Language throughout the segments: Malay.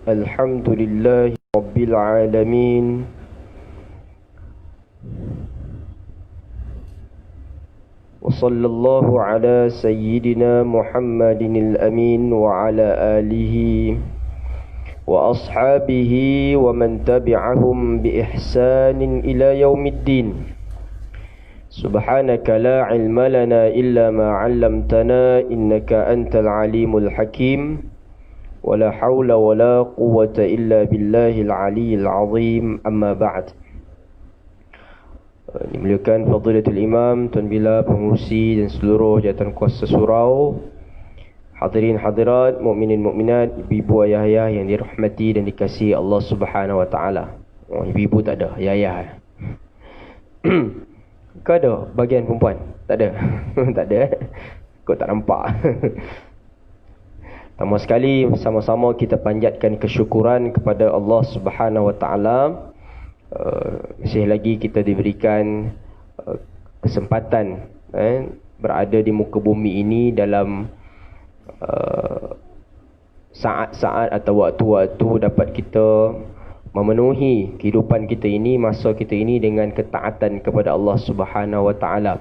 الحمد لله رب العالمين وصلى الله على سيدنا محمد الأمين وعلى آله وأصحابه ومن تبعهم بإحسان إلى يوم الدين. سبحانك لا علم لنا إلا ما علمتنا إنك أنت العليم الحكيم ولا حول ولا قوة إلا بالله العلي العظيم. أما بعد. Dimuliakan Fadilatul Imam, Tuan Bila, pengurusi dan seluruh jawatan kuasa surau, hadirin hadirat, mukminin mukminat, ibu-ibu ayah-ayah yang dirahmati dan dikasihi Allah Subhanahu wa taala. Oh, ibu-ibu tak ada, ayah-ayah. Kau ada bagian perempuan? Tak ada. Tak ada. Kau tak nampak. Pertama sekali, sama-sama kita panjatkan kesyukuran kepada Allah Subhanahu wa taala. Masih lagi kita diberikan kesempatan berada di muka bumi ini dalam saat-saat atau waktu-waktu dapat kita memenuhi kehidupan kita ini, masa kita ini dengan ketaatan kepada Allah Subhanahu wa taala.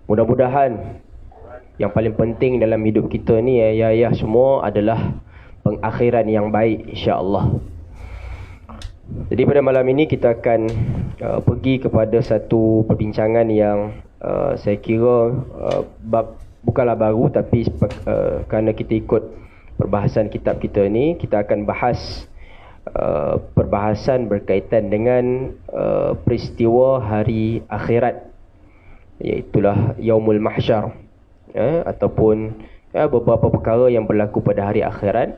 Mudah-mudahan yang paling penting dalam hidup kita ni ayah-ayah semua adalah pengakhiran yang baik, insya-Allah. Jadi pada malam ini kita akan pergi kepada satu perbincangan yang saya kira bukanlah baru, tapi kerana kita ikut perbahasan kitab kita ni, kita akan bahas perbahasan berkaitan dengan peristiwa hari akhirat, iaitulah Yaumul Mahsyar, ataupun beberapa perkara yang berlaku pada hari akhirat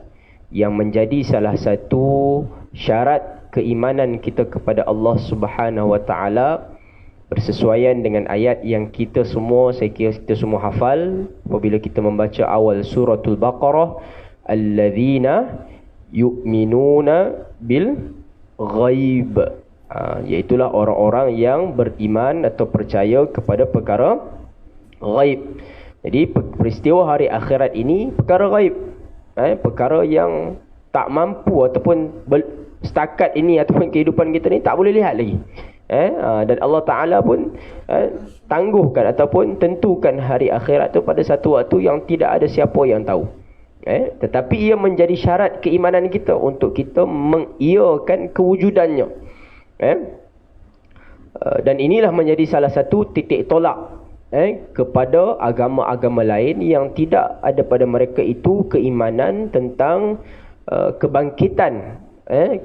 yang menjadi salah satu syarat keimanan kita kepada Allah Subhanahu wa taala, bersesuaian dengan ayat yang kita semua, saya kira kita semua hafal apabila kita membaca awal suratul Baqarah, alladzina yu'minuna bil ghaib, iaitulah orang-orang yang beriman atau percaya kepada perkara ghaib. Jadi peristiwa hari akhirat ini perkara ghaib, perkara yang tak mampu ataupun setakat ini ataupun kehidupan kita ni tak boleh lihat lagi. Dan Allah Ta'ala pun tangguhkan ataupun tentukan hari akhirat tu pada satu waktu yang tidak ada siapa yang tahu. Tetapi ia menjadi syarat keimanan kita untuk kita mengiyakan kewujudannya. Dan inilah menjadi salah satu titik tolak kepada agama-agama lain yang tidak ada pada mereka itu keimanan tentang kebangkitan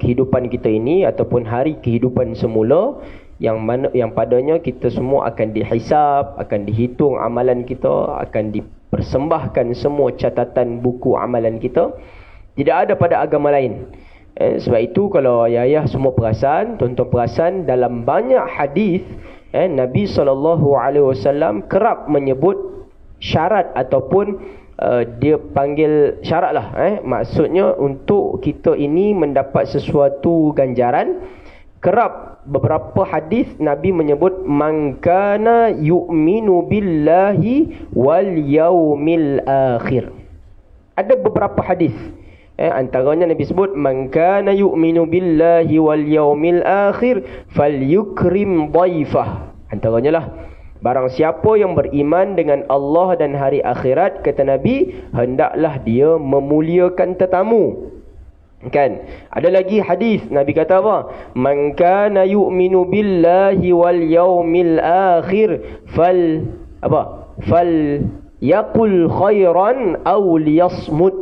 kehidupan kita ini ataupun hari kehidupan semula yang padanya kita semua akan dihisab, akan dihitung amalan kita, akan dipersembahkan semua catatan buku amalan kita. Tidak ada pada agama lain. Sebab itu kalau ayah-ayah semua perasan, tuan-tuan perasan, dalam banyak hadis Nabi SAW kerap menyebut syarat ataupun dia panggil syarat lah, maksudnya untuk kita ini mendapat sesuatu ganjaran. Kerap beberapa hadis Nabi menyebut man kana yu'minu billahi wal yaumil akhir. Ada beberapa hadis, antaranya Nabi sebut man kana yu'minu billahi wal yaumil akhir falyukrim dhaifah. Antaranya lah, barang siapa yang beriman dengan Allah dan hari akhirat, kata Nabi, hendaklah dia memuliakan tetamu. Kan? Ada lagi hadis Nabi kata apa? Man kana yu'minu billahi wal yaumil akhir fal yaqul khairan aw liyasmut.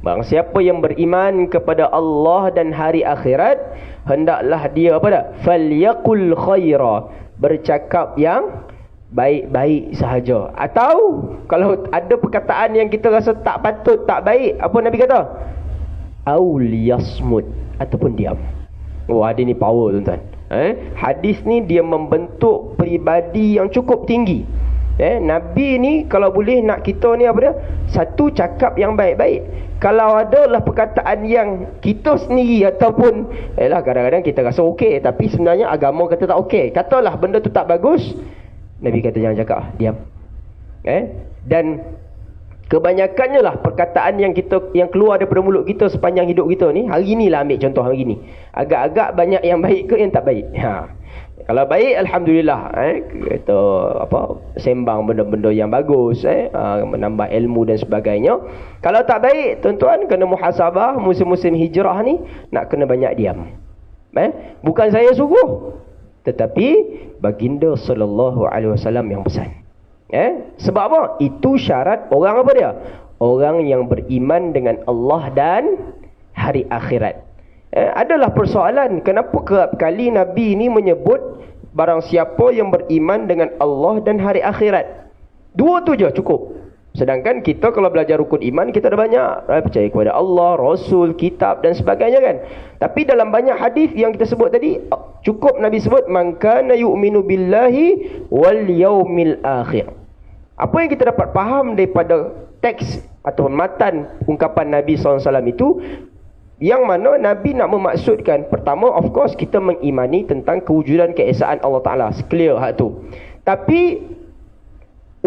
Barang siapa yang beriman kepada Allah dan hari akhirat, hendaklah dia apa dah? Fal yaqul khaira, bercakap yang baik-baik sahaja. Atau kalau ada perkataan yang kita rasa tak patut, tak baik, apa Nabi kata? Aul yasmut, ataupun diam. Wah, dia ni power tuan-tuan. Hadis ni dia membentuk peribadi yang cukup tinggi. Nabi ni kalau boleh nak kita ni apa dia? Satu, cakap yang baik-baik. Kalau adalah perkataan yang kita sendiri ataupun kadang-kadang kita rasa okey tapi sebenarnya agama kata tak okey, katalah benda tu tak bagus, Nabi kata jangan cakap, diam. Dan Kebanyakannya lah perkataan yang keluar daripada mulut kita sepanjang hidup kita ni, hari ni lah ambil contoh hari ni. Agak-agak banyak yang baik ke yang tak baik? Kalau baik, alhamdulillah, kita sembang benda-benda yang bagus, menambah ilmu dan sebagainya. Kalau tak baik, tuan-tuan kena muhasabah. Musim-musim hijrah ni nak kena banyak diam. Bukan saya suruh, tetapi baginda sallallahu alaihi wasallam yang pesan. Sebab apa? Itu syarat orang apa dia? Orang yang beriman dengan Allah dan hari akhirat. Adalah persoalan, kenapa kerap kali Nabi ini menyebut barang siapa yang beriman dengan Allah dan hari akhirat. Dua tu je cukup. Sedangkan kita kalau belajar rukun iman, kita ada banyak. Percaya kepada Allah, Rasul, kitab dan sebagainya kan. Tapi dalam banyak hadis yang kita sebut tadi, cukup Nabi sebut, man kana yu'minu billahi wal yaumil akhir. Apa yang kita dapat faham daripada teks atau matan ungkapan Nabi SAW itu, yang mana Nabi nak memaksudkan, pertama of course kita mengimani tentang kewujudan keesaan Allah Ta'ala, clear hak tu. Tapi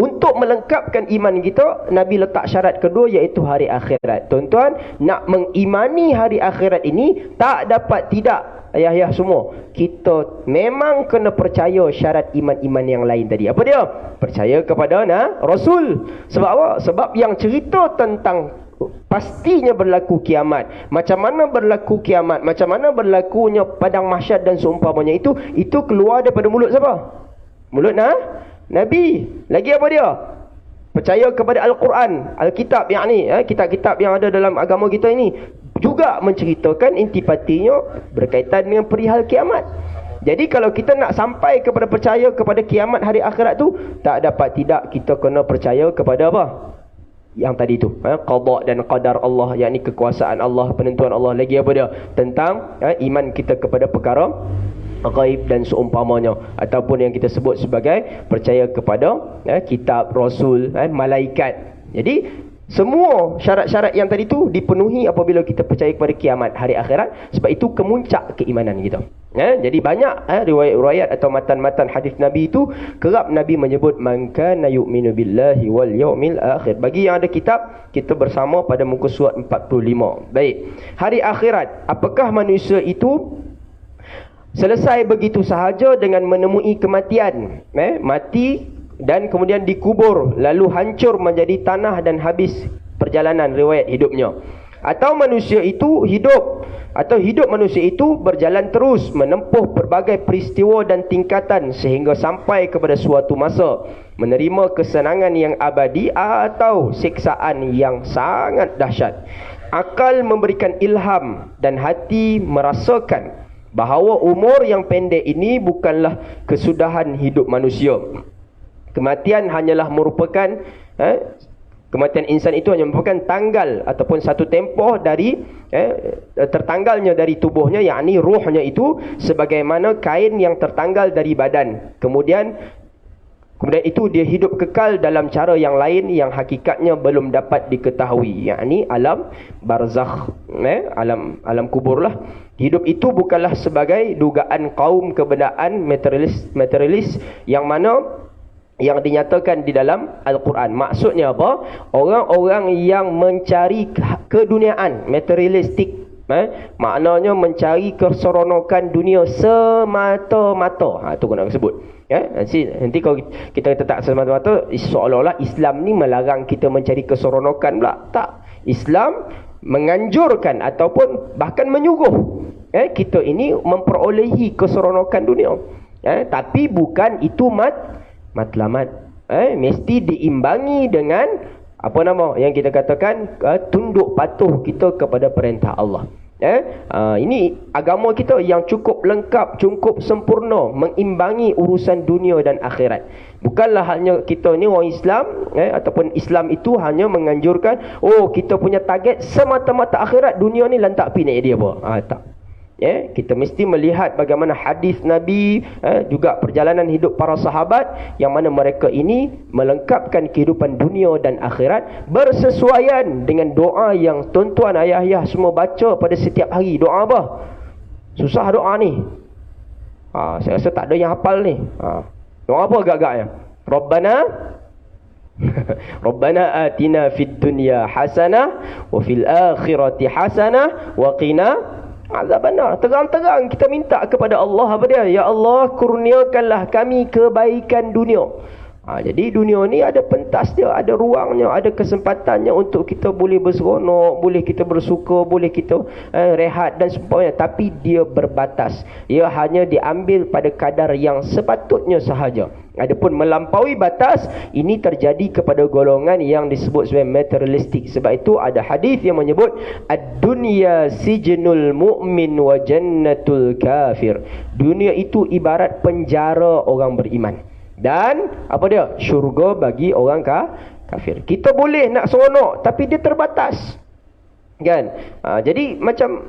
untuk melengkapkan iman kita, Nabi letak syarat kedua, iaitu hari akhirat. Tuan-tuan, nak mengimani hari akhirat ini tak dapat tidak, ayah-ayah semua, kita memang kena percaya syarat iman-iman yang lain tadi. Apa dia? Percaya kepada Rasul. Sebab apa? Sebab yang cerita tentang pastinya berlaku kiamat, macam mana berlaku kiamat, macam mana berlakunya padang mahsyar dan seumpamanya, itu keluar daripada mulut siapa? Mulut Nabi. Lagi apa dia? Percaya kepada Al-Quran, Alkitab yang ni, kitab-kitab yang ada dalam agama kita ini juga menceritakan intipatinya berkaitan dengan perihal kiamat. Jadi kalau kita nak sampai kepada percaya kepada kiamat hari akhirat tu, tak dapat tidak kita kena percaya kepada apa? Yang tadi tu, qada dan qadar Allah, yakni kekuasaan Allah, penentuan Allah. Lagi apa dia? Tentang iman kita kepada perkara ghaib dan seumpamanya, ataupun yang kita sebut sebagai percaya kepada kitab, Rasul, malaikat. Jadi semua syarat-syarat yang tadi tu dipenuhi apabila kita percaya kepada kiamat, hari akhirat. Sebab itu kemuncak keimanan kita. Jadi banyak riwayat-riwayat atau matan-matan hadis Nabi itu kerap Nabi menyebut man kana yu'minu billahi wal yaumil akhir. Bagi yang ada kitab, kita bersama pada muka surat 45. Baik. Hari akhirat, apakah manusia itu selesai begitu sahaja dengan menemui kematian, mati dan kemudian dikubur, lalu hancur menjadi tanah dan habis perjalanan riwayat hidupnya? Atau manusia itu hidup, atau hidup manusia itu berjalan terus menempuh berbagai peristiwa dan tingkatan sehingga sampai kepada suatu masa menerima kesenangan yang abadi atau siksaan yang sangat dahsyat. Akal memberikan ilham dan hati merasakan bahawa umur yang pendek ini bukanlah kesudahan hidup manusia. Kematian hanyalah merupakan kematian insan itu hanya merupakan tanggal ataupun satu tempoh dari tertanggalnya dari tubuhnya, yakni ruhnya itu sebagaimana kain yang tertanggal dari badan. Kemudian itu dia hidup kekal dalam cara yang lain yang hakikatnya belum dapat diketahui, yakni alam barzakh, alam kubur lah. Hidup itu bukanlah sebagai dugaan kaum kebendaan materialis yang mana yang dinyatakan di dalam Al-Quran. Maksudnya apa? Orang-orang yang mencari keduniaan, materialistik, maknanya mencari keseronokan dunia semata-mata. Itu kena sebut. Nanti kalau kita tak semata-mata, seolah-olah Islam ni melarang kita mencari keseronokan pula. Tak. Islam menganjurkan ataupun bahkan menyuruh kita ini memperolehi keseronokan dunia. Tapi bukan itu matlamat. Mesti diimbangi dengan yang kita katakan tunduk patuh kita kepada perintah Allah. Ini agama kita yang cukup lengkap, cukup sempurna, mengimbangi urusan dunia dan akhirat. Bukanlah hanya kita ni orang Islam, ataupun Islam itu hanya menganjurkan, kita punya target semata-mata akhirat, dunia ni lantak pi naik dia apa. Tak. Kita mesti melihat bagaimana hadis Nabi, juga perjalanan hidup para sahabat, yang mana mereka ini melengkapkan kehidupan dunia dan akhirat bersesuaian dengan doa yang tuan-tuan ayah-ayah semua baca pada setiap hari. Doa apa? Susah doa ni. Saya rasa tak ada yang hafal ni. Doa apa agak-agaknya? Rabbana Rabbana atina fid dunya hasanah wa fil akhirati hasanah wa qina azabannar. Terang-terang kita minta kepada Allah apa dia? Ya Allah, kurniakanlah kami kebaikan dunia. Jadi dunia ni ada pentas dia, ada ruangnya, ada kesempatannya untuk kita boleh berseronok, boleh kita bersuka, boleh kita rehat dan sebagainya. Tapi dia berbatas. Ia hanya diambil pada kadar yang sepatutnya sahaja. Adapun melampaui batas, ini terjadi kepada golongan yang disebut sebagai materialistik. Sebab itu ada hadis yang menyebut ad-dunya sijnul mu'min wa jannatul kafir. Dunia itu ibarat penjara orang beriman. Dan apa dia? Syurga bagi orang kafir. Kita boleh nak seronok tapi dia terbatas. Kan? Jadi macam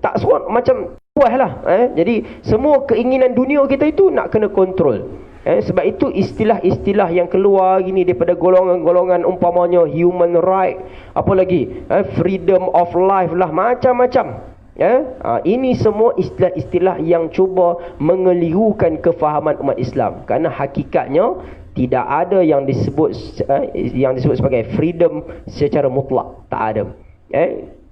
tak seronok, macam puaslah. Jadi semua keinginan dunia kita itu nak kena kontrol. Sebab itu istilah-istilah yang keluar gini daripada golongan-golongan umpamanya human right, apa lagi? Freedom of life lah, macam-macam. Ini semua istilah-istilah yang cuba mengelirukan kefahaman umat Islam. Kerana hakikatnya tidak ada yang disebut sebagai freedom secara mutlak. Tak ada.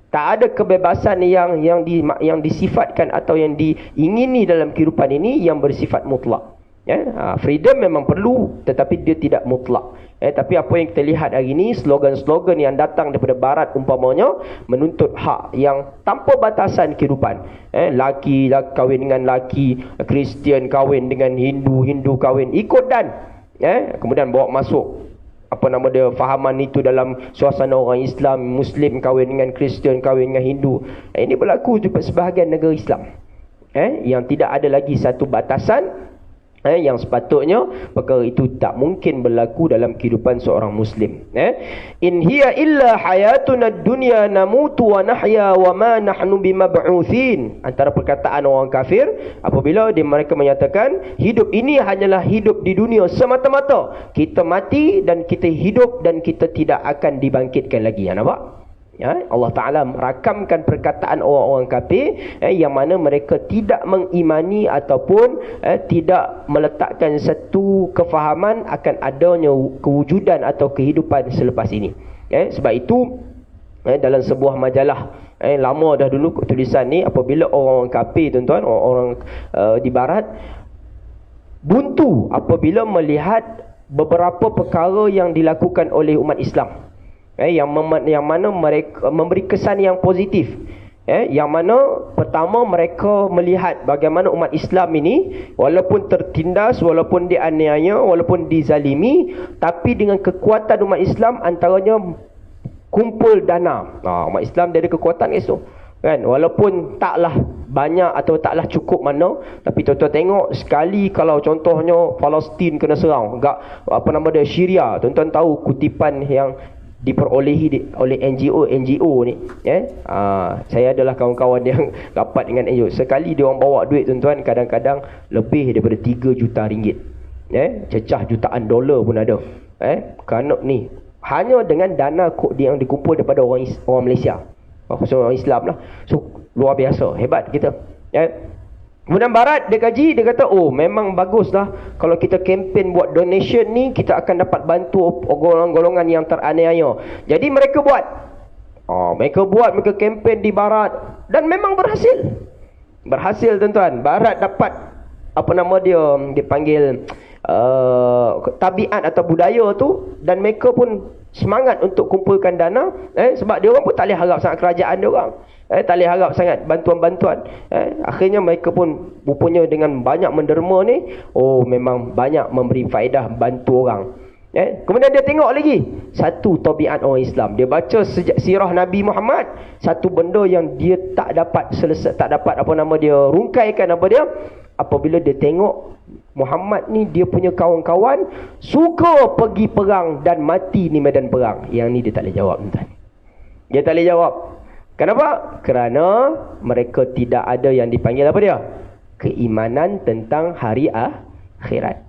Tak ada kebebasan yang disifatkan atau yang diingini dalam kehidupan ini yang bersifat mutlak. Freedom memang perlu, tetapi dia tidak mutlak. Tapi apa yang kita lihat hari ini, slogan-slogan yang datang daripada barat umpamanya menuntut hak yang tanpa batasan kehidupan. Laki kahwin dengan laki, Kristian kahwin dengan Hindu, Hindu kahwin ikut dan kemudian bawa masuk apa nama dia, fahaman itu dalam suasana orang Islam. Muslim kahwin dengan Kristian, kahwin dengan Hindu. Ini berlaku di sebahagian negara Islam, yang tidak ada lagi satu batasan. Yang sepatutnya perkara itu tak mungkin berlaku dalam kehidupan seorang Muslim. In hiya illa hayatuna dunya namutu wa nahya wa ma nahnu bimab'utsin. Antara perkataan orang kafir apabila mereka menyatakan hidup ini hanyalah hidup di dunia semata-mata. Kita mati dan kita hidup dan kita tidak akan dibangkitkan lagi. Nampak? Allah Ta'ala merakamkan perkataan orang-orang kafir yang mana mereka tidak mengimani ataupun tidak meletakkan satu kefahaman akan adanya kewujudan atau kehidupan selepas ini. Sebab itu dalam sebuah majalah lama dah dulu tulisan ni, apabila orang kafir, tuan-tuan, orang di barat buntu apabila melihat beberapa perkara yang dilakukan oleh umat Islam, yang mana mereka memberi kesan yang positif. Yang mana pertama mereka melihat bagaimana umat Islam ini walaupun tertindas, walaupun dianiaya, walaupun dizalimi, tapi dengan kekuatan umat Islam antaranya kumpul dana. Umat Islam dia ada kekuatan itu, kan? Walaupun taklah banyak atau taklah cukup mana, tapi tuan-tuan tengok sekali kalau contohnya Palestin kena serang, apa nama dia, Syria, tuan-tuan tahu kutipan yang diperolehi oleh NGO ni. Saya adalah kawan-kawan yang rapat dengan NGO. Sekali dia orang bawa duit, tuan-tuan, kadang-kadang lebih daripada 3 juta ringgit. Cecah jutaan dolar pun ada. Kerana ni hanya dengan dana yang dikumpul daripada orang Malaysia, orang Islam lah. So luar biasa, hebat kita. Kemudian barat dia kaji, dia kata memang baguslah kalau kita kempen buat donation ni, kita akan dapat bantu golongan-golongan yang teraniaya. Jadi mereka buat mereka kempen di barat dan memang berhasil, tuan-tuan. Barat dapat apa nama dia, dipanggil tabiat atau budaya tu, dan mereka pun semangat untuk kumpulkan dana, sebab dia orang pun tak boleh harap sangat kerajaan dia orang, tak boleh harap sangat bantuan-bantuan. Akhirnya mereka pun rupanya dengan banyak menderma ni, memang banyak memberi faedah, bantu orang. Kemudian dia tengok lagi satu tabiat orang Islam. Dia baca sirah Nabi Muhammad, satu benda yang dia tak dapat apa nama dia, rungkaikan apa dia, apabila dia tengok Muhammad ni dia punya kawan-kawan suka pergi perang dan mati di medan perang. Yang ni dia tak boleh jawab, tuan. Dia tak boleh jawab. Kenapa? Kerana mereka tidak ada yang dipanggil apa dia? Keimanan tentang hari akhirat.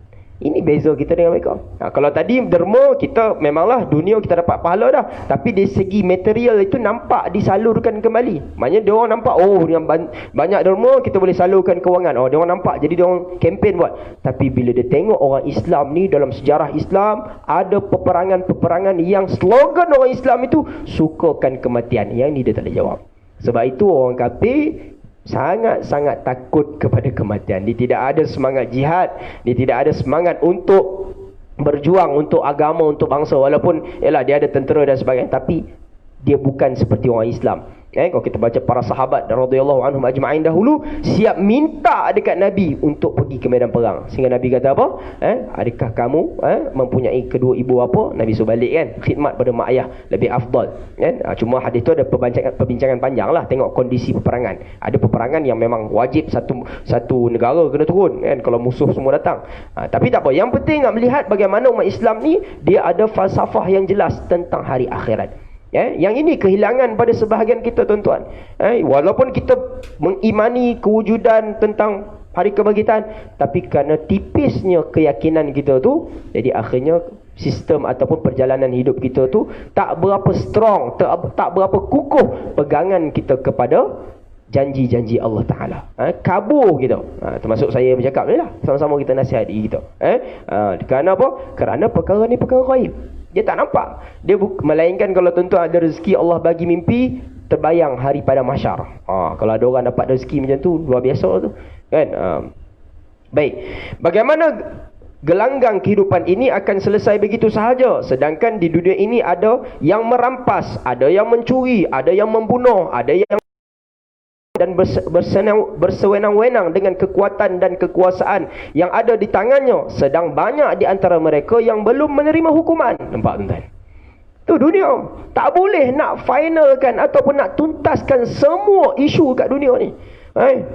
Ini beza kita dengan mereka. Kalau tadi derma, kita memanglah dunia kita dapat pahala dah. Tapi dari segi material itu nampak disalurkan kembali. Maknanya dia orang nampak, oh yang banyak derma, kita boleh salurkan kewangan. Oh, dia orang nampak, jadi dia orang kempen buat. Tapi bila dia tengok orang Islam ni, dalam sejarah Islam, ada peperangan-peperangan yang slogan orang Islam itu, sukakan kematian. Yang ni dia tak boleh jawab. Sebab itu orang kafir sangat-sangat takut kepada kematian. Dia tidak ada semangat jihad, dia tidak ada semangat untuk berjuang untuk agama, untuk bangsa. Walaupun yalah dia ada tentera dan sebagainya, tapi dia bukan seperti orang Islam. Kalau kita baca para sahabat radhiyallahu anhum ajma'in dahulu siap minta dekat Nabi untuk pergi ke medan perang. Sehingga Nabi kata apa? Adakah kamu mempunyai kedua ibu bapa? Nabi suruh balik kan. Khidmat pada mak ayah lebih afdal kan. Cuma hadis tu ada perbincangan panjang lah. Tengok kondisi peperangan. Ada peperangan yang memang wajib satu negara kena turun kan, kalau musuh semua datang. Tapi tak apa. Yang penting nak melihat bagaimana umat Islam ni dia ada falsafah yang jelas tentang hari akhirat. Yang ini kehilangan pada sebahagian kita, tuan-tuan. Walaupun kita mengimani kewujudan tentang hari kebangkitan, tapi kerana tipisnya keyakinan kita tu, jadi akhirnya sistem ataupun perjalanan hidup kita tu tak berapa strong, tak berapa kukuh pegangan kita kepada janji-janji Allah Ta'ala. Kabur kita. Termasuk saya bercakap ni lah. Sama-sama kita nasihati kita. Kerana apa? Kerana perkara ni perkara ghaib. Dia tak nampak. Dia melainkan kalau tuan-tuan ada rezeki Allah bagi mimpi, terbayang hari pada mahsyar. Kalau ada orang dapat rezeki macam tu, luar biasa tu. Kan? Baik. Bagaimana gelanggang kehidupan ini akan selesai begitu sahaja. Sedangkan di dunia ini ada yang merampas, ada yang mencuri, ada yang membunuh, ada yang dan bersewenang-wenang dengan kekuatan dan kekuasaan yang ada di tangannya, sedang banyak di antara mereka yang belum menerima hukuman. Nampak tuan-tuan? Tu dunia. Tak boleh nak finalkan ataupun nak tuntaskan semua isu kat dunia ni.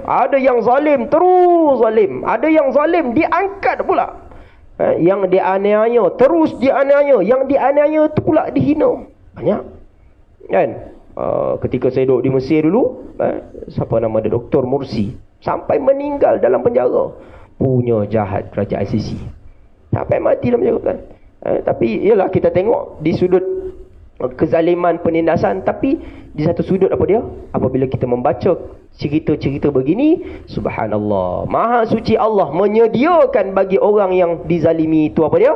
Ada yang zalim, terus zalim. Ada yang zalim, diangkat pula. Yang dianiaya, terus dianiaya. Yang dianiaya tu pula dihina. Banyak. Kan? Ketika saya duduk di Mesir dulu, siapa nama dia, Dr. Mursi, sampai meninggal dalam penjara. Punya jahat kerajaan ICC, sampai mati dalam penjara. Tapi ialah kita tengok di sudut kezaliman, penindasan. Tapi di satu sudut apa dia? Apabila kita membaca cerita-cerita begini, subhanallah, maha suci Allah menyediakan bagi orang yang dizalimi itu apa dia?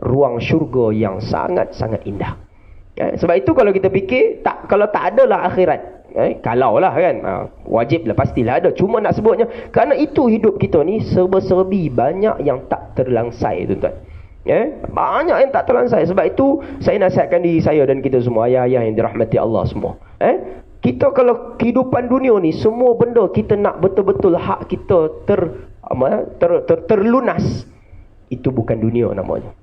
Ruang syurga yang sangat-sangat indah. Sebab itu kalau kita fikir, kalau tak adalah akhirat, kalau lah kan, wajib lah, pastilah ada. Cuma nak sebutnya, kerana itu hidup kita ni serba-serbi, banyak yang tak terlangsai, tuan-tuan. Banyak yang tak terlangsai. Sebab itu saya nasihatkan diri saya dan kita semua, ayah-ayah yang dirahmati Allah semua. Kita kalau kehidupan dunia ni, semua benda kita nak betul-betul hak kita terlunas, itu bukan dunia namanya.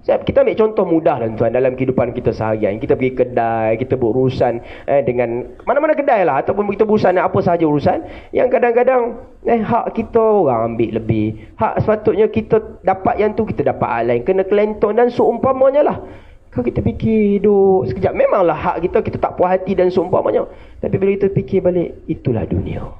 Kita ambil contoh mudah lah tuan, dalam kehidupan kita seharian. Kita pergi kedai, kita berurusan dengan mana-mana kedai lah, ataupun kita berurusan dengan apa sahaja urusan, yang kadang-kadang hak kita orang ambil lebih, hak sepatutnya kita dapat yang tu, kita dapat hal lain, kena kelentong dan seumpamanya lah. Kalau kita fikir duduk sekejap, memanglah hak kita, kita tak puas hati dan seumpamanya. Tapi bila kita fikir balik, itulah dunia.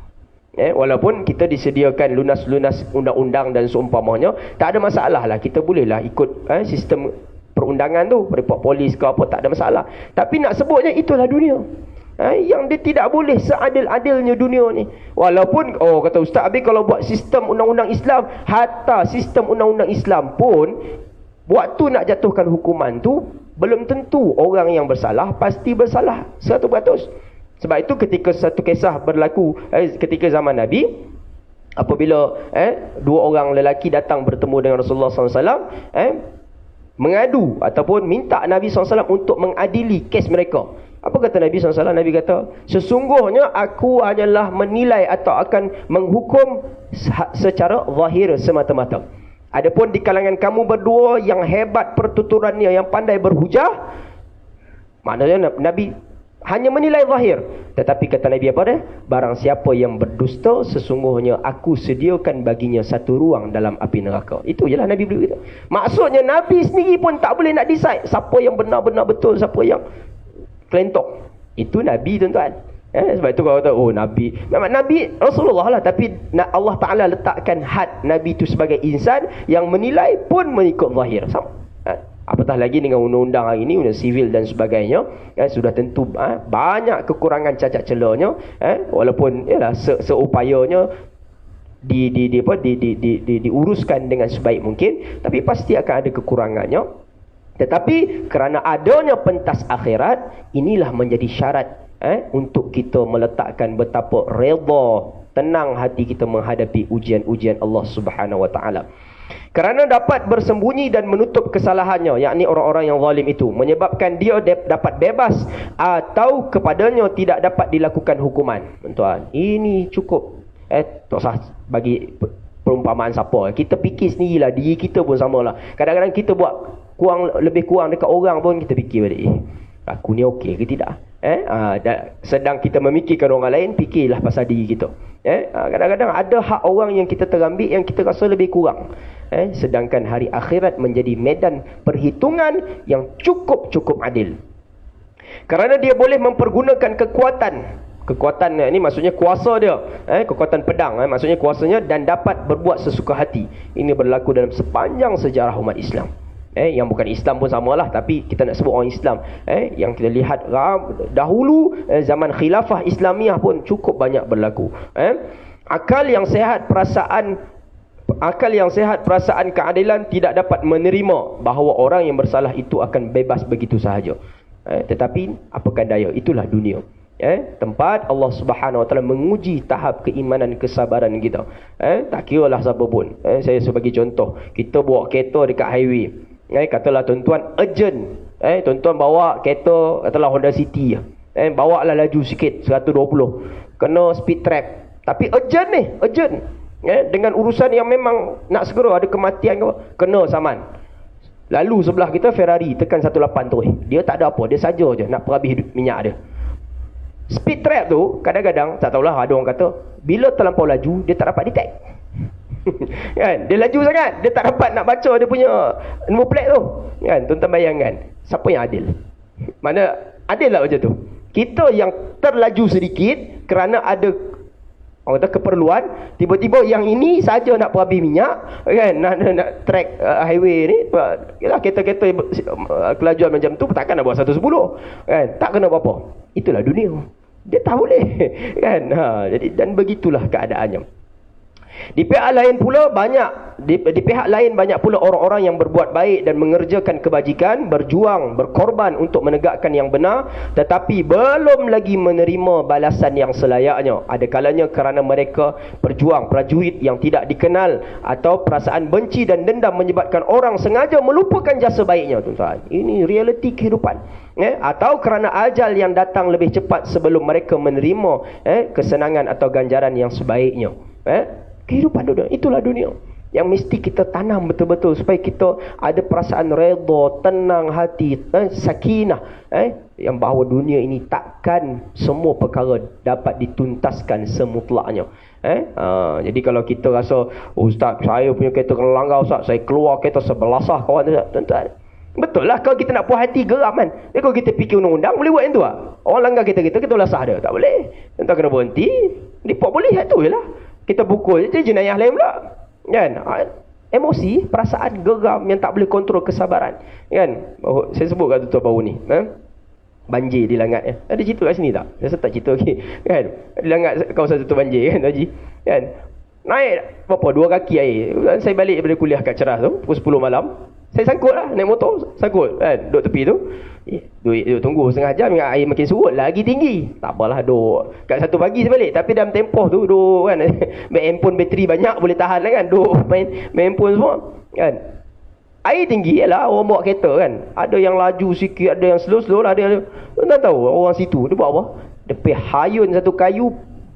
Walaupun kita disediakan lunas-lunas undang-undang dan seumpamanya, tak ada masalah lah. Kita bolehlah ikut sistem perundangan tu, report polis ke apa, tak ada masalah. Tapi nak sebutnya itulah dunia. Yang dia tidak boleh seadil-adilnya dunia ni. Walaupun, kata Ustaz, habis kalau buat sistem undang-undang Islam, hatta sistem undang-undang Islam pun, waktu nak jatuhkan hukuman tu, belum tentu orang yang bersalah pasti bersalah 100%. Sebab itu ketika satu kisah berlaku ketika zaman Nabi, apabila dua orang lelaki datang bertemu dengan Rasulullah SAW, mengadu ataupun minta Nabi SAW untuk mengadili kes mereka. Apa kata Nabi SAW? Nabi kata, sesungguhnya aku hanyalah menilai atau akan menghukum secara zahir semata-mata. Adapun di kalangan kamu berdua yang hebat pertuturannya, yang pandai berhujah, maknanya Nabi hanya menilai zahir. Tetapi kata Nabi apa dia? Barang siapa yang berdusta, sesungguhnya aku sediakan baginya satu ruang dalam api neraka. Itu je lah Nabi beritahu. Maksudnya Nabi sendiri pun tak boleh nak decide siapa yang benar-benar betul, siapa yang kelentong. Itu Nabi, tuan-tuan. Sebab itu kau kata, oh Nabi, memang Nabi Rasulullah lah, tapi Allah Ta'ala letakkan had Nabi itu sebagai insan yang menilai pun mengikut zahir. Sama. Apatah lagi dengan undang-undang hari ini, undang sivil dan sebagainya, sudah tentu banyak kekurangan cacat celanya, walaupun yalah, seupayanya diuruskan dengan sebaik mungkin, tapi pasti akan ada kekurangannya. Tetapi kerana adanya pentas akhirat, inilah menjadi syarat untuk kita meletakkan betapa redha, tenang hati kita menghadapi ujian-ujian Allah Subhanahu Wa Taala. Kerana dapat bersembunyi dan menutup kesalahannya, yakni orang-orang yang zalim itu, menyebabkan dia dapat bebas atau kepadanya tidak dapat dilakukan hukuman. Tuan, ini cukup. Tak usah bagi perumpamaan siapa. Kita fikir sendirilah, diri kita pun samalah. Kadang-kadang kita buat lebih kurang dekat orang pun kita fikir balik, aku ni okey ke tidak? Sedang kita memikirkan orang lain, fikirlah pasal diri kita. Kadang-kadang ada hak orang yang kita terambil, yang kita rasa lebih kurang. Sedangkan hari akhirat menjadi medan perhitungan yang cukup adil. Kerana dia boleh mempergunakan kekuatan ini maksudnya kuasa dia, kekuatan pedang, maksudnya kuasanya, dan dapat berbuat sesuka hati. Ini berlaku dalam sepanjang sejarah umat Islam. Yang bukan Islam pun samalah, tapi kita nak sebut orang Islam, yang kita lihat dahulu, zaman khilafah Islamiah pun cukup banyak berlaku. Akal yang sehat, perasaan keadilan tidak dapat menerima bahawa orang yang bersalah itu akan bebas begitu sahaja. Tetapi apakah daya, itulah dunia. Tempat Allah Subhanahu Wa Taala menguji tahap keimanan, kesabaran kita. Tak kiralah siapa pun. Saya sebagai contoh, kita bawa kereta dekat highway. Katalah tuan-tuan urgent. Tuan-tuan bawa kereta, katalah Honda City. Bawa lah laju sikit, 120. Kena speed trap. Tapi urgent ni, urgent. Dengan urusan yang memang nak segera, ada kematian ke apa, kena saman. Lalu sebelah kita Ferrari tekan 18 terus. Dia tak ada apa, dia saja je nak perhabis minyak dia. Speed trap tu kadang-kadang, tak tahulah, ada orang kata bila terlampau laju dia tak dapat detect. Kan, dia laju sangat, dia tak dapat nak baca dia punya nombor plate tu. Kan, tuan-tuan bayangkan, siapa yang adil? Mana adil lah macam tu. Kita yang terlaju sedikit kerana ada orang kata keperluan, tiba-tiba yang ini saja nak perhabis minyak, kan, nak track highway ni, yalah, kereta-kereta kelajuan macam tu takkan nak buat 110, kan, tak kena apa-apa. Itulah dunia, dia tak boleh. Kan, jadi, dan begitulah keadaannya. Di pihak lain banyak pula orang-orang yang berbuat baik dan mengerjakan kebajikan, berjuang, berkorban untuk menegakkan yang benar, tetapi belum lagi menerima balasan yang selayaknya. Ada kalanya kerana mereka berjuang, prajurit yang tidak dikenal, atau perasaan benci dan dendam menyebabkan orang sengaja melupakan jasa baiknya, tuan-tuan. Ini realiti kehidupan. Atau kerana ajal yang datang lebih cepat sebelum mereka menerima kesenangan atau ganjaran yang sebaiknya. Kehidupan dunia, itulah dunia yang mesti kita tanam betul-betul supaya kita ada perasaan redha, tenang hati, sakinah, yang bahawa dunia ini takkan semua perkara dapat dituntaskan semutlaknya. Jadi kalau kita rasa, ustaz saya punya kereta kena langgar, ustaz saya keluar kereta sebelasah kawan tu, tuan-tuan, betul lah, kalau kita nak puas hati geram kan. Kalau kita fikir undang-undang boleh buat yang tu lah. Orang langgar kita belasah dia, tak boleh. Tuan-tuan kena berhenti, report boleh, tu je lah. Kita pukul je, jenayah lain pula. Kan? Emosi, perasaan geram yang tak boleh kontrol kesabaran. Kan? Saya sebut kat tuan baru ni. Banjir di Langat. Ada cerita kat sini tak? Saya tak cerita lagi. Kan? Di Langat kawasan tutup banjir kan, Haji? Kan? Naik berapa? 2 kaki air. Saya balik daripada kuliah kat Ceras tu, pukul 10 malam. Saya sangkut lah, naik motor, sangkut. Kan? Duduk tepi tu. Duduk tunggu setengah jam, air makin surut, lagi tinggi. Tak apalah, duduk. Kat 1 pagi saya balik. Tapi dalam tempoh tu, duduk kan. Main handphone bateri banyak, boleh tahan lah kan. Duduk main handphone semua. Kan? Air tinggi lah, orang bawa kereta kan. Ada yang laju sikit, ada yang slow-slow lah. Tuan tahu orang situ, dia buat apa? Dia pergi hayun satu kayu,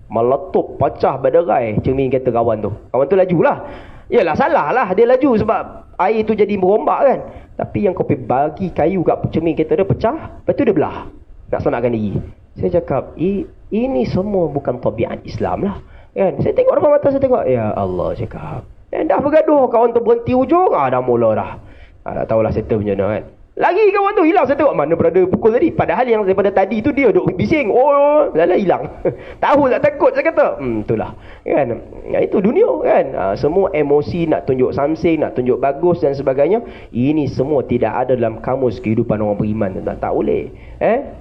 meletup, pecah berderai cermin kereta kawan tu. Kawan tu laju lah. Yalah, salah lah dia laju sebab air tu jadi merombak kan. Tapi yang kau pergi bagi kayu kat cermin kereta dia pecah, lepas tu dia belah nak selamatkan diri. Saya cakap, ini semua bukan tabiat Islam lah kan. Saya tengok depan mata, saya tengok, ya Allah, cakap dah bergaduh, kawan tu berhenti ujung, dah mula dah. Tak tahulah settle macam mana kan. Lagi kawan tu hilang satu. Mana berada pukul tadi? Padahal yang daripada tadi tu dia duk bising. Oh, lala hilang. Tahu tak takut saya kata. Itulah. Kan? Ya, itu dunia kan. Semua emosi nak tunjuk something, nak tunjuk bagus dan sebagainya. Ini semua tidak ada dalam kamus kehidupan orang beriman. Tak boleh.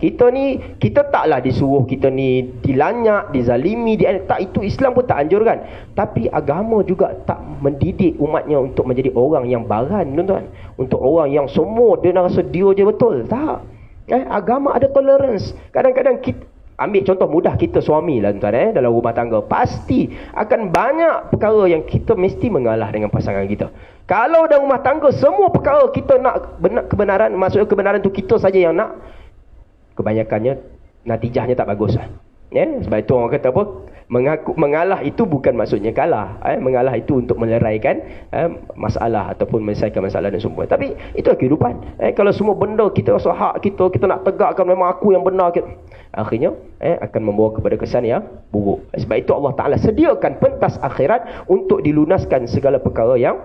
Kita taklah disuruh kita ni dilanyak, dizalimi, tak, itu Islam pun tak anjurkan. Tapi agama juga tak mendidik umatnya untuk menjadi orang yang baran, tuan-tuan. Untuk orang yang semua dia nak rasa dia je betul. Tak. Agama ada tolerance. Kadang-kadang kita ambil contoh mudah, kita suami lah tuan-tuan, dalam rumah tangga. Pasti akan banyak perkara yang kita mesti mengalah dengan pasangan kita. Kalau dalam rumah tangga semua perkara kita nak kebenaran, maksudnya kebenaran tu kita saja yang nak, kebanyakannya natijahnya tak bagus lah. Sebab itu orang kata apa, mengalah itu bukan maksudnya kalah. Mengalah itu untuk meleraikan masalah ataupun menyelesaikan masalah dan semua. Tapi itu kehidupan. Kalau semua benda kita rasa hak kita nak tegakkan, memang aku yang benar, akhirnya akan membawa kepada kesan yang buruk. Sebab itu Allah Ta'ala sediakan pentas akhirat untuk dilunaskan segala perkara yang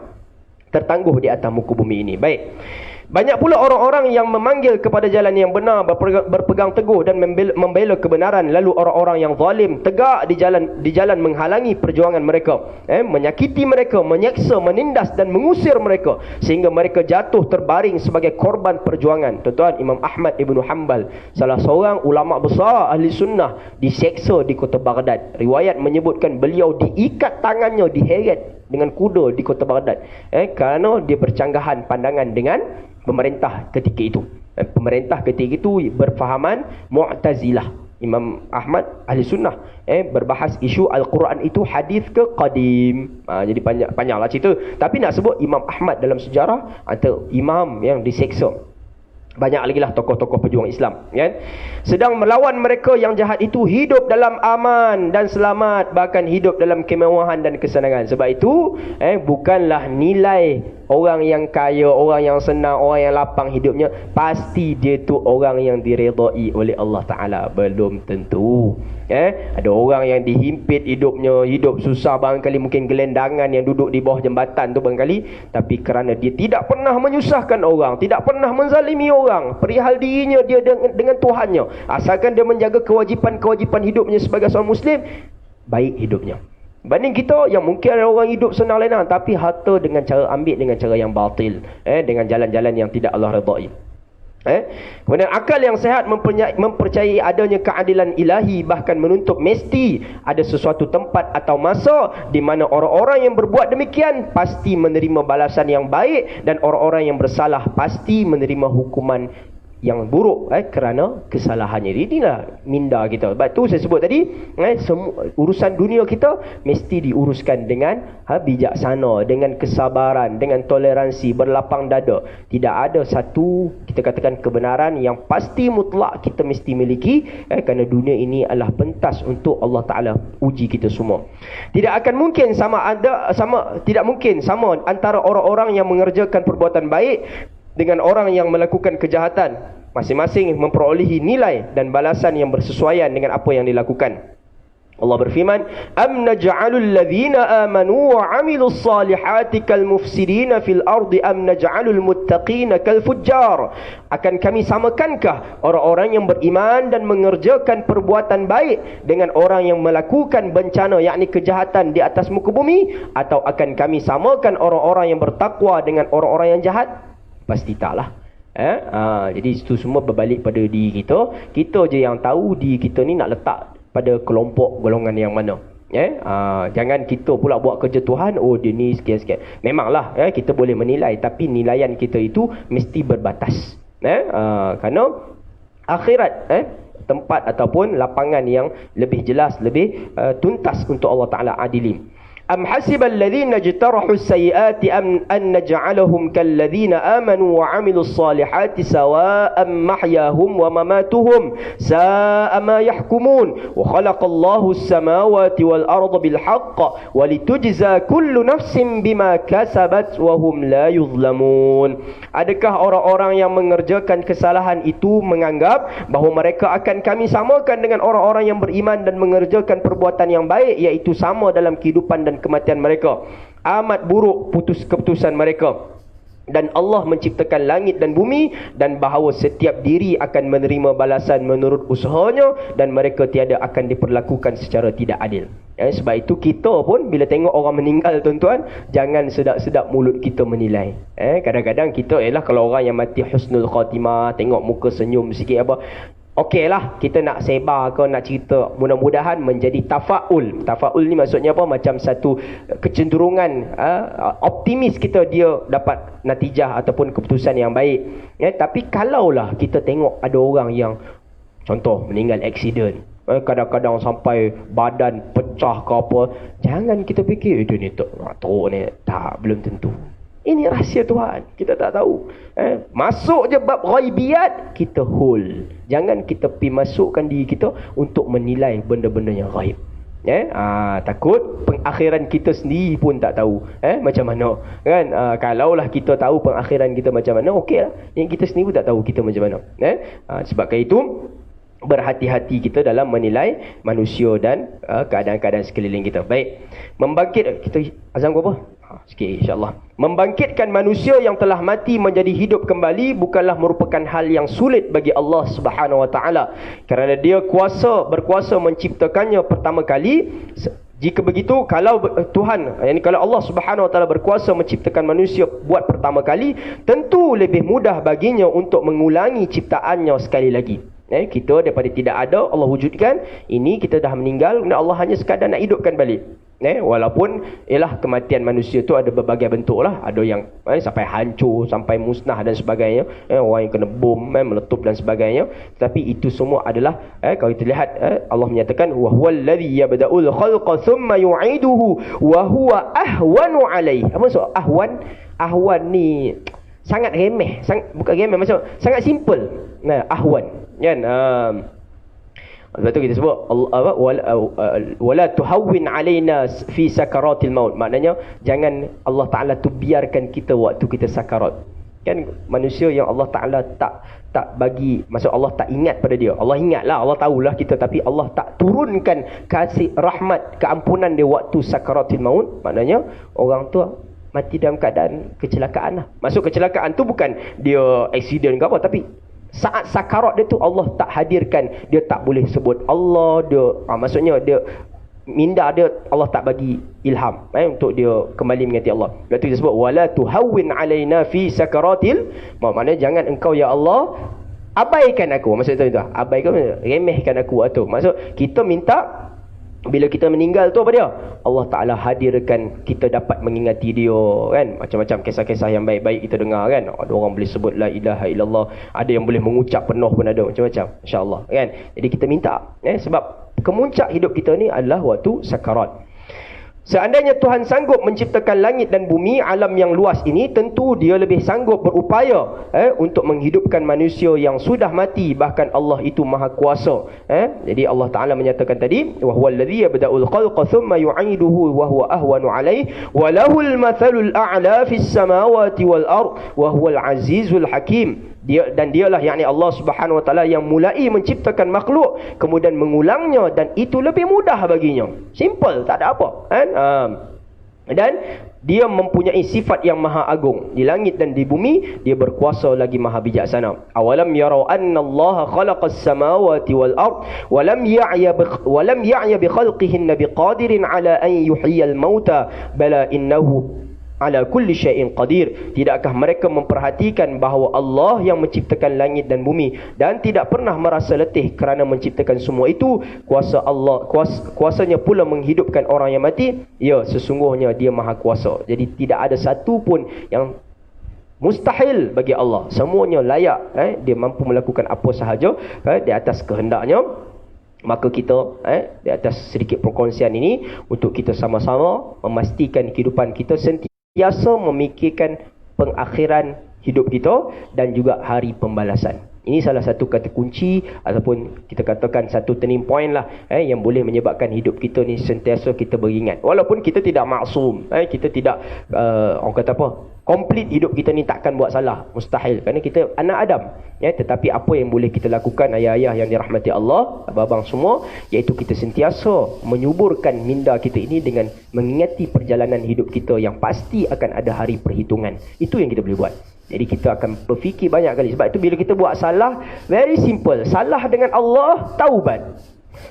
tertangguh di atas muka bumi ini. Baik. Banyak pula orang-orang yang memanggil kepada jalan yang benar, berpegang teguh dan membela kebenaran. Lalu orang-orang yang zalim tegak di jalan menghalangi perjuangan mereka, menyakiti mereka, menyeksa, menindas dan mengusir mereka sehingga mereka jatuh terbaring sebagai korban perjuangan. Tuan-tuan, Imam Ahmad Ibn Hanbal, salah seorang ulama besar ahli sunnah, diseksa di kota Baghdad. Riwayat menyebutkan beliau diikat tangannya, diheret dengan kuda di kota Baghdad, kerana dia bercanggahan pandangan dengan pemerintah ketika itu. Pemerintah ketika itu berfahaman Mu'tazilah. Imam Ahmad ahli sunnah berbahas isu Al-Quran itu hadis ke qadim. Jadi panjanglah cerita. Tapi nak sebut Imam Ahmad dalam sejarah antara imam yang diseksa. Banyak lagi lah tokoh-tokoh pejuang Islam, kan? Sedang melawan mereka yang jahat itu hidup dalam aman dan selamat, bahkan hidup dalam kemewahan dan kesenangan. Sebab itu bukanlah nilai orang yang kaya, orang yang senang, orang yang lapang hidupnya, pasti dia tu orang yang diredai oleh Allah Ta'ala. Belum tentu. Ada orang yang dihimpit hidupnya, hidup susah, barangkali mungkin gelendangan yang duduk di bawah jembatan tu barangkali, tapi kerana dia tidak pernah menyusahkan orang, tidak pernah menzalimi orang, perihal dirinya dia dengan Tuhannya, asalkan dia menjaga kewajipan-kewajipan hidupnya sebagai seorang Muslim, baik hidupnya. Banding kita yang mungkin ada orang hidup senang-lenang, tapi harta dengan cara ambil dengan cara yang batil, dengan jalan-jalan yang tidak Allah redai. Kemudian akal yang sehat mempercayai adanya keadilan ilahi, bahkan menuntut mesti ada sesuatu tempat atau masa di mana orang-orang yang berbuat demikian pasti menerima balasan yang baik, dan orang-orang yang bersalah pasti menerima hukuman yang buruk kerana kesalahannya. Inilah minda kita. Sebab tu saya sebut tadi, semua urusan dunia kita mesti diuruskan dengan bijaksana, dengan kesabaran, dengan toleransi, berlapang dada. Tidak ada satu kita katakan kebenaran yang pasti mutlak kita mesti miliki, kerana dunia ini adalah pentas untuk Allah Ta'ala uji kita semua. Tidak mungkin sama antara orang-orang yang mengerjakan perbuatan baik dengan orang yang melakukan kejahatan. Masing-masing memperolehi nilai dan balasan yang bersesuaian dengan apa yang dilakukan. Allah berfirman, am naj'alul ladzina amanu wa 'amilus salihati kal mufsidina fil ardi am naj'alul muttaqina kal fujjar. Akan kami samakankah orang-orang yang beriman dan mengerjakan perbuatan baik dengan orang yang melakukan bencana, yakni kejahatan di atas muka bumi, atau akan kami samakan orang-orang yang bertakwa dengan orang-orang yang jahat? Pasti taklah. Jadi itu semua berbalik pada diri kita. Kita je yang tahu diri kita ni nak letak pada kelompok golongan yang mana. Jangan kita pula buat kerja Tuhan, oh dia ni sekian-sekian. Memanglah kita boleh menilai, tapi nilaian kita itu mesti berbatas. Kerana akhirat tempat ataupun lapangan yang lebih jelas, lebih tuntas untuk Allah Ta'ala adili. Am hasibal ladzina jtarahu as-sayyiati an naj'alahum kal ladzina amanu wa 'amilus salihati sawa'an mahyahum wa mamatuhum sa'a ma yahkumun wa khalaqallahu as-samawati wal arda bil haqq wa litujza kullu nafsin bima kasabat wa hum la yuzlamun. Adakah orang-orang yang mengerjakan kesalahan itu menganggap bahawa mereka akan kami samakan dengan orang-orang yang beriman dan mengerjakan perbuatan yang baik, iaitu sama dalam kehidupan dan kematian mereka? Amat buruk keputusan mereka. dan Allah menciptakan langit dan bumi, dan bahawa setiap diri akan menerima balasan menurut usahanya, dan mereka tiada akan diperlakukan secara tidak adil. Sebab itu kita pun bila tengok orang meninggal, tuan-tuan, jangan sedap-sedap mulut kita menilai. Kadang-kadang kita kalau orang yang mati husnul khatimah, tengok muka senyum sikit apa, okey lah, kita nak sebar ke, nak cerita, mudah-mudahan menjadi tafa'ul. Tafa'ul ni maksudnya apa? Macam satu kecenderungan optimis kita, dia dapat natijah ataupun keputusan yang baik. Tapi kalaulah kita tengok ada orang yang contoh meninggal aksiden, kadang-kadang sampai badan pecah ke apa, jangan kita fikir dia ni teruk ni. Tak, belum tentu. Ini rahsia Tuhan, kita tak tahu. Masuk je bab ghaibiyat, kita hold. Jangan kita pergi masukkan diri kita untuk menilai benda-benda yang ghaib. Takut pengakhiran kita sendiri pun tak tahu macam mana, kan? Kalaulah kita tahu pengakhiran kita macam mana, okey lah. Yang kita sendiri pun tak tahu kita macam mana. Sebabkan itu, berhati-hati kita dalam menilai manusia dan keadaan-keadaan sekeliling kita. Baik, membangkit, kita azam ke apa? Sikit insyaAllah. Membangkitkan manusia yang telah mati menjadi hidup kembali bukanlah merupakan hal yang sulit bagi Allah Subhanahu Wa Taala, kerana dia berkuasa menciptakannya pertama kali. Jika begitu, kalau Tuhan, kalau Allah Subhanahu Wa Taala berkuasa menciptakan manusia buat pertama kali, tentu lebih mudah baginya untuk mengulangi ciptaannya sekali lagi. Kita daripada tidak ada, Allah wujudkan. Ini kita dah meninggal, Allah hanya sekadar nak hidupkan balik. Walaupun kematian manusia tu ada berbagai bentuk lah. Ada yang sampai hancur, sampai musnah dan sebagainya. Orang yang kena bom, meletup dan sebagainya. Tapi itu semua adalah, kalau kita lihat, Allah menyatakan wa huwal ladzi yabda'ul khalqa thumma yu'iduhu wa huwa ahwanu alaihi. Apa maksud ahwan? Ahwan ni sangat remeh, bukan remeh, macam sangat simple. Ahwan, kan? Sebab tu kita sebut wala tuhawwin alaina fi sakaratil maut. Maknanya jangan Allah Taala tu biarkan kita waktu kita sakarat. Kan manusia yang Allah Taala tak bagi, maksud Allah tak ingat pada dia. Allah ingatlah, Allah tahulah kita, tapi Allah tak turunkan kasih rahmat, keampunan dia waktu sakaratil maut. Maknanya orang tu mati dalam keadaan kecelakaan lah. Maksud kecelakaan tu bukan dia aksiden ke apa, tapi saat sakarat dia tu Allah tak hadirkan, dia tak boleh sebut Allah, dia maksudnya dia minda dia, Allah tak bagi ilham untuk dia kembali mengingati Allah. Lepas tu dia sebut wala tuhawwin alaina fi sakaratil maut. Maknanya jangan engkau ya Allah abaikan aku. Maksud tu abaikan, remehkan aku waktu. Maksud kita minta bila kita meninggal tu apa dia? Allah Ta'ala hadirkan kita dapat mengingati dia, kan? Macam-macam kisah-kisah yang baik-baik kita dengar, kan? Ada orang boleh sebut la ilaha illallah, ada yang boleh mengucap penuh pun ada, macam-macam, insya-Allah, kan? Jadi kita minta, sebab kemuncak hidup kita ni adalah waktu sakarat. Seandainya Tuhan sanggup menciptakan langit dan bumi, alam yang luas ini, tentu dia lebih sanggup berupaya untuk menghidupkan manusia yang sudah mati. Bahkan Allah itu maha kuasa. Jadi Allah Ta'ala menyatakan tadi, wa huwal ladzi yabda'ul khalqa thumma yu'iduhu wa huwa ahwanu alaihi wa lahul mathalul a'la fis samawati wal ard wa huwal azizul hakim. Dialah yakni Allah Subhanahu Wa Taala yang mulai menciptakan makhluk kemudian mengulangnya, dan itu lebih mudah baginya. Simple, tak ada apa, kan? Dan dia mempunyai sifat yang maha agung di langit dan di bumi. Dia berkuasa lagi maha bijaksana. Awalam yarau anna Allah khalaqas samawati wal ard wa lam ya'ya bi khalqihinna biqadirin ala an yuhyiyal mauta bala innahu ala kulli syai'in qadir. Tidakkah mereka memperhatikan bahawa Allah yang menciptakan langit dan bumi dan tidak pernah merasa letih kerana menciptakan semua itu? Kuasa Allah, kuasanya pula menghidupkan orang yang mati. Ya, sesungguhnya dia maha kuasa. Jadi tidak ada satu pun yang mustahil bagi Allah. Semuanya layak. Dia mampu melakukan apa sahaja di atas kehendaknya. Maka kita di atas sedikit perkongsian ini, untuk kita sama-sama memastikan kehidupan kita sentiasa memikirkan pengakhiran hidup kita dan juga hari pembalasan. Ini salah satu kata kunci ataupun kita katakan satu turning point lah yang boleh menyebabkan hidup kita ni sentiasa kita beringat. Walaupun kita tidak maksum, kita tidak orang kata apa, komplit hidup kita ni takkan buat salah, mustahil, kerana kita anak Adam. Tetapi apa yang boleh kita lakukan ayah-ayah yang dirahmati Allah, abang-abang semua, iaitu kita sentiasa menyuburkan minda kita ini dengan mengingati perjalanan hidup kita yang pasti akan ada hari perhitungan. Itu yang kita boleh buat. Jadi kita akan berfikir banyak kali. Sebab itu bila kita buat salah, very simple. Salah dengan Allah, taubat.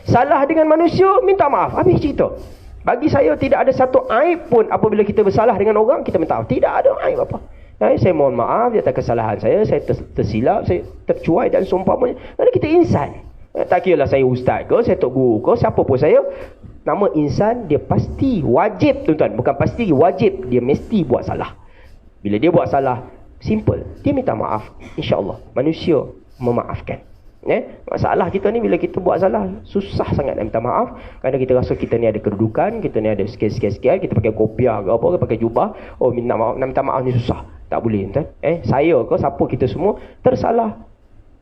Salah dengan manusia, minta maaf. Habis cerita. Bagi saya tidak ada satu aib pun apabila kita bersalah dengan orang, kita minta maaf. Tidak ada aib apa. Saya mohon maaf di atas kesalahan saya tersilap, saya tercuai dan seumpamanya. Kerana kita insan. Tak kira lah saya ustaz ke, saya tok guru ke, siapa pun saya. Nama insan, dia pasti wajib, tuan-tuan. Bukan pasti, wajib. Dia mesti buat salah. Bila dia buat salah, simple. Dia minta maaf. InsyaAllah. Manusia memaafkan. Masalah kita ni bila kita buat salah, susah sangat nak minta maaf. Kerana kita rasa kita ni ada kedudukan, kita ni ada sekian-sekian, kita pakai kopiah ke apa ke, pakai jubah. Oh, minta maaf, nak minta maaf ni susah. Tak boleh, tuan. Saya ke siapa, kita semua tersalah.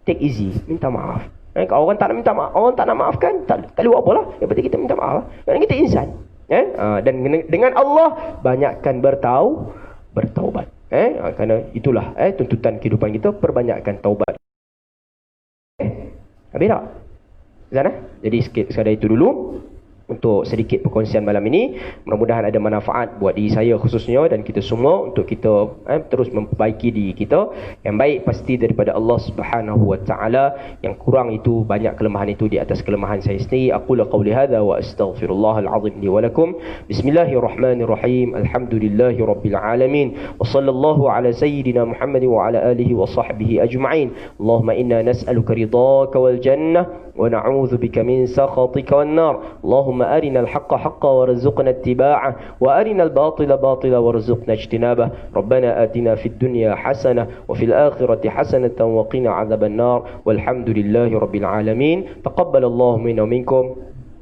Take easy, minta maaf. Kalau orang tak nak minta maaf, orang tak nak maafkan, tak boleh buat apa lah. Yang penting kita minta maaf. Kerana kita insan. Dan dengan Allah, banyakkan bertaubat. Kerana itulah tuntutan kehidupan kita, perbanyakkan taubat. Habis tak? Zana? Jadi sekadar itu dulu untuk sedikit perkongsian malam ini. Mudah-mudahan ada manfaat buat diri saya khususnya dan kita semua untuk kita terus memperbaiki diri kita. Yang baik pasti daripada Allah Subhanahu wa taala, yang kurang itu, banyak kelemahan itu di atas kelemahan saya sendiri. Aqulu qawli hadza wa astaghfirullahal azim li wa lakum. Bismillahirrahmanirrahim. Alhamdulillahirabbil alamin. Wa sallallahu ala sayyidina Muhammad wa ala alihi wa sahbihi ajma'in. Allahumma inna nas'aluka ridhaka wal jannah wa na'udzu bika min sakhatika wan nar. Allahumma أرنا الحق حقا وارزقنا اتباعه وأرنا الباطل باطلا وارزقنا اجتنابه. ربنا آتنا في الدنيا حسنة وفي الآخرة حسنة وقنا عذاب النار والحمد لله رب العالمين. تقبل الله منا ومنكم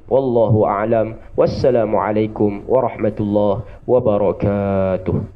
والله أعلم والسلام عليكم ورحمة الله وبركاته.